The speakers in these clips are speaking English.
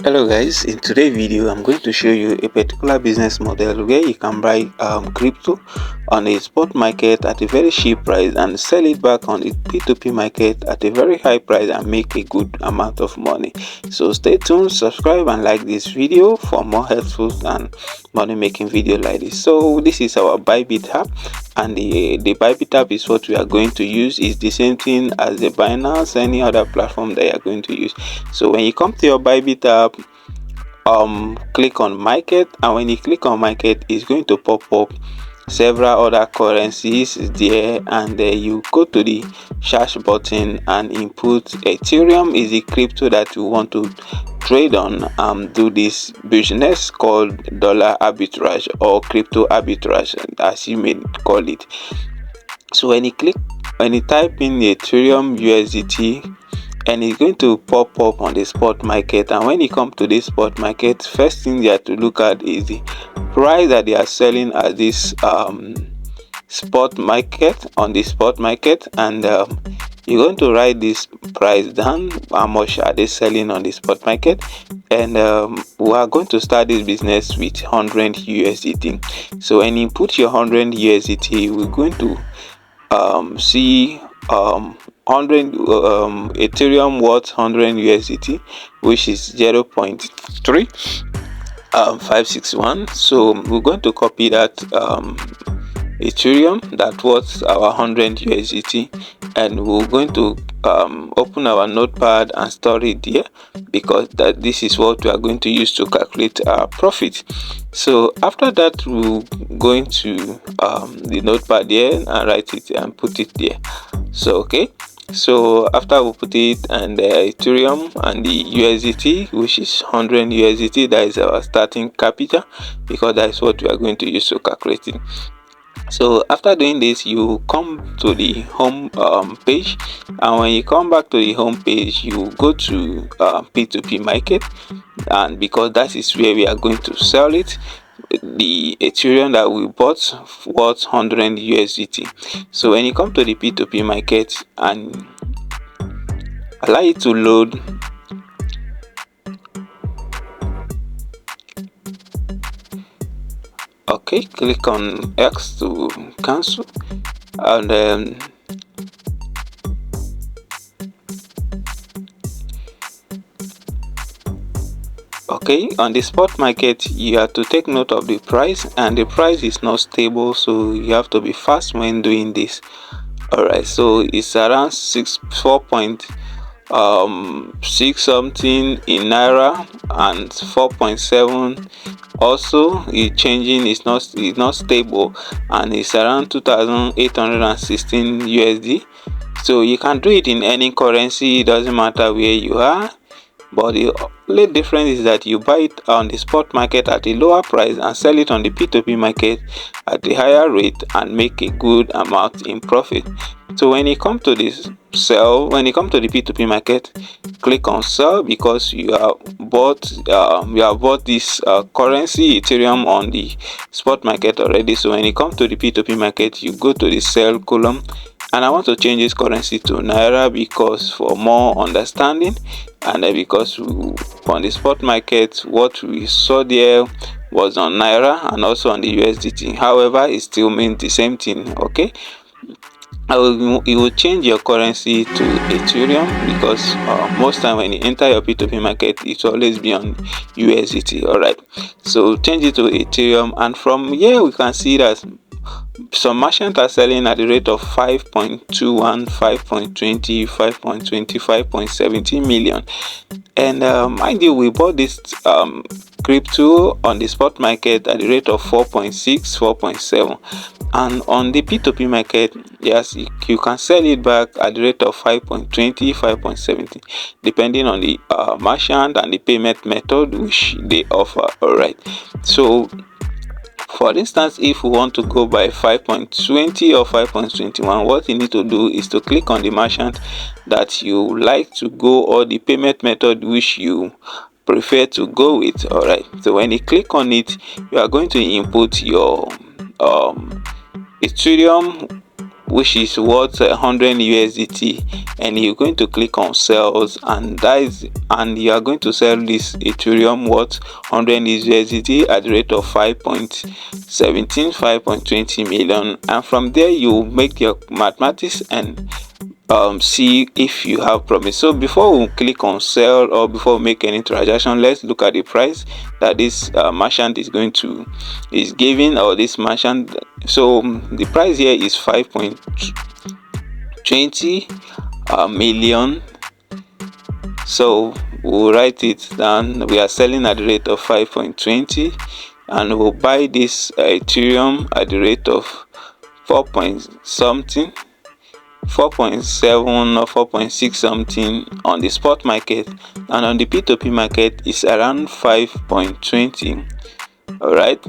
Hello guys, in today's video I'm going to show you a particular business model where you can buy crypto on a spot market at a very cheap price and sell it back on the P2P market at a very high price and make a good amount of money. So stay tuned, subscribe and like this video for more helpful and money making video like this. So this is our Bybit app, and the Bybit app is what we are going to use. Is the same thing as the Binance, any other platform that you are going to use. So when you come to your Bybit app, click on market, and when you click on market, it's going to pop up several other currencies there, and you go to the search button and input Ethereum is the crypto that you want to trade on. Do this business called dollar arbitrage or crypto arbitrage, as you may call it. So when you type in Ethereum USDT, and it's going to pop up on the spot market, and when you come to this spot market, first thing you have to look at is the price that they are selling at this spot market, on the spot market, and you're going to write this price down, how much are they selling on the spot market, and we are going to start this business with 100 USDT. So when you put your 100 USDT, we're going to see 100 Ethereum worth 100 USDT, which is 0.3561. So we're going to copy that Ethereum that worth our 100 USDT, and we're going to open our notepad and store it there, because this is what we are going to use to calculate our profit. So after that, we're going to the notepad there and write it and put it there. So okay, so after we put it, and the Ethereum and the USDT, which is 100 USDT, that is our starting capital, because that is what we are going to use to calculate it. So after doing this, you come to the home page, and when you come back to the home page, you go to P2P market, and because that is where we are going to sell it, the Ethereum that we bought worth 100 USDT. So when you come to the P2P market and allow it to load, okay, click on X to cancel, and then okay, on the spot market, you have to take note of the price, and the price is not stable, so you have to be fast when doing this. All right, so it's around 4.6 something in naira, and 4.7 also is changing. It's not stable, and it's around 2,816 USD. So you can do it in any currency, it doesn't matter where you are, but the only difference is that you buy it on the spot market at a lower price and sell it on the P2P market at a higher rate and make a good amount in profit. So when you come to this when you come to the P2P market, click on sell, because you have bought this currency Ethereum on the spot market already. So when you come to the P2P market, you go to the sell column, and I want to change this currency to naira, because for more understanding, and because on the spot market what we saw there was on naira and also on the USDT. However, it still means the same thing. Okay, you will change your currency to Ethereum, because most time when you enter your P2P market, it will always be on USDT. All right, so change it to Ethereum, and from here we can see that some merchants are selling at the rate of 5.21, 5.20, 5.20, 5.17 million. And mind you, we bought this crypto on the spot market at the rate of 4.6, 4.7, and on the P2P market, yes, you can sell it back at the rate of 5.20, 5.70, depending on the merchant and the payment method which they offer. All right, so for instance, if we want to go by 5.20 or 5.21, what you need to do is to click on the merchant that you like to go, or the payment method which you prefer to go with. All right, so when you click on it, you are going to input your Ethereum, which is worth 100 USDT, and you're going to click on sales, and you are going to sell this Ethereum worth 100 USDT at the rate of 5.20 million, and from there you make your mathematics and see if you have profit. So before we click on sell or before we make any transaction, let's look at the price that this merchant is giving, or this merchant. So the price here is 5.20 million. So we'll write it down. We are selling at the rate of 5.20, and we'll buy this Ethereum at the rate of 4.7 or 4.6 something on the spot market, and on the P2P market is around 5.20. all right.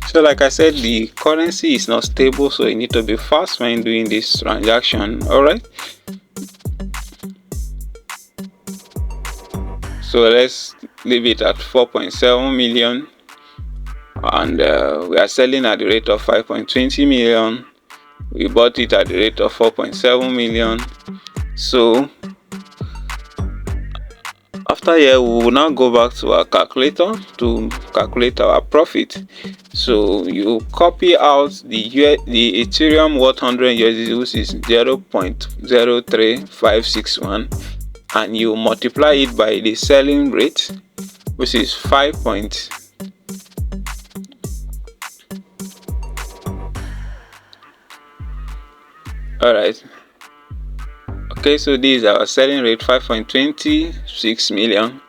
So like I said, the currency is not stable, so you need to be fast when doing this transaction. All right, so let's leave it at 4.7 million, and we are selling at the rate of 5.20 million. We bought it at the rate of 4.7 million. So after here, we will now go back to our calculator to calculate our profit. So you copy out the Ethereum worth 100 USD, which is 0.03561, and you multiply it by the selling rate, which is 5. All right. Okay, so this is our selling rate, 5.26 million,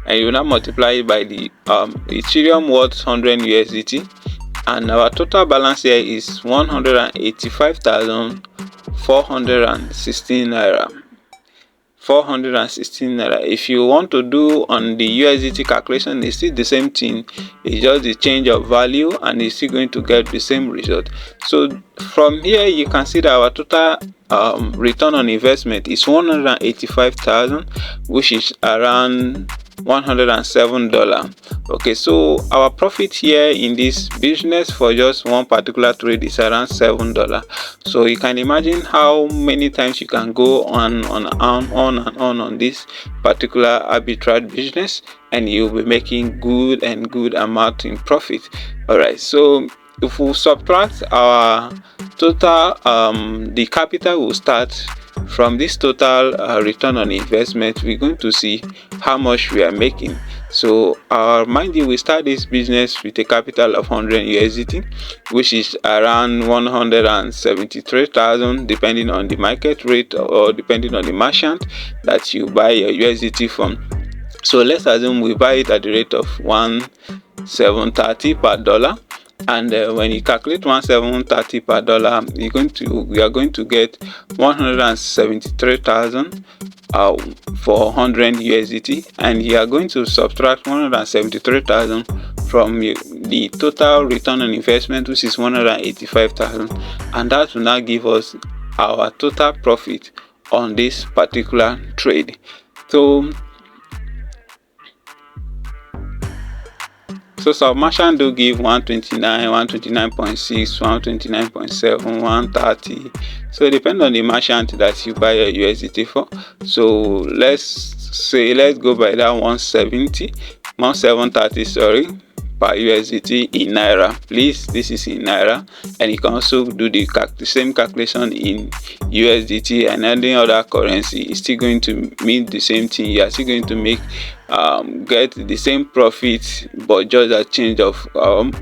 and you now multiply it by the Ethereum worth 100 USDT, and our total balance here is 185,416 naira. 416 naira. If you want to do on the USDT calculation, it's still the same thing. It's just the change of value, and it's still going to get the same result. So from here you can see that our total return on investment is 185,000, which is around $107. Okay, so our profit here in this business for just one particular trade is around $7. So you can imagine how many times you can go on this particular arbitrage business, and you'll be making good amount in profit. All right, so if we subtract our total, the capital will start from this total return on investment. We're going to see how much we are making. So mind you, we start this business with a capital of 100 USDT, which is around 173,000, depending on the market rate or depending on the merchant that you buy your USDT from. So let's assume we buy it at the rate of 1,730 per dollar. And when you calculate 1,730 per dollar, we are going to get 173,000 for 100 USDT, and you are going to subtract 173,000 from the total return on investment, which is 185,000, and that will now give us our total profit on this particular trade. So some merchant do give 129, 129.6, 129.7, 130. So it depends on the merchant that you buy your USDT for. So let's go by that 170, sorry, per USDT in naira. Please, this is in naira, and you can also do the same calculation in USDT and any other currency. It's still going to mean the same thing. You are still going to make get the same profit, but just a change of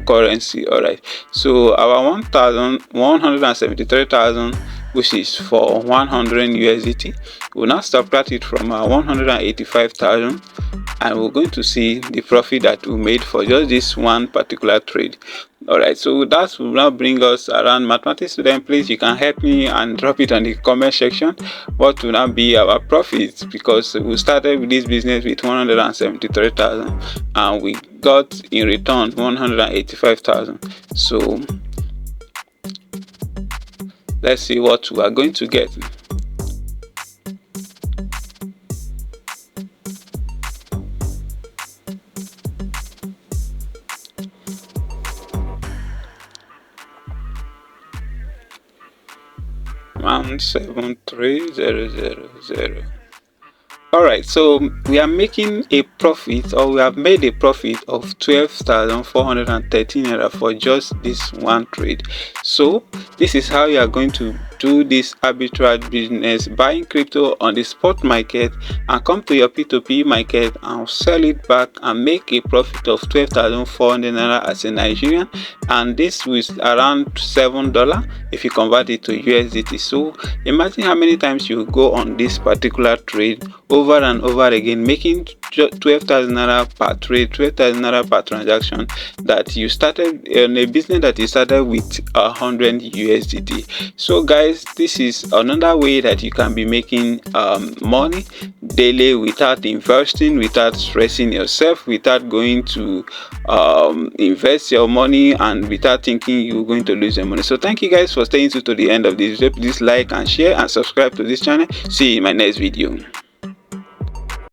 currency. All right, so our 173,000, which is for 100 USDT, we'll now subtract it from our 185,000, and we're going to see the profit that we made for just this one particular trade. All right, so that will now bring us around mathematics. Student, please, you can help me and drop it on the comment section. What will now be our profits? Because we started with this business with 173,000, and we got in return 185,000. So Let's see what we are going to get. Round 73000. All right, so we are making a profit, or we have made a profit of 12,413 naira for just this one trade. So this is how you are going to do this arbitrage business, buying crypto on the spot market and come to your P2P market and sell it back and make a profit of 12,400 naira as a Nigerian, and this was around $7 if you convert it to USDT. So imagine how many times you go on this particular trade over and over again, making 12,000 naira per trade, 12,000 naira per transaction, that you started in a business that you started with 100 USDT. So guys, this is another way that you can be making money daily without investing, without stressing yourself, without going to invest your money, and without thinking you're going to lose your money. So thank you guys for staying to the end of this video. Please like and share and subscribe to this channel. See you in my next video.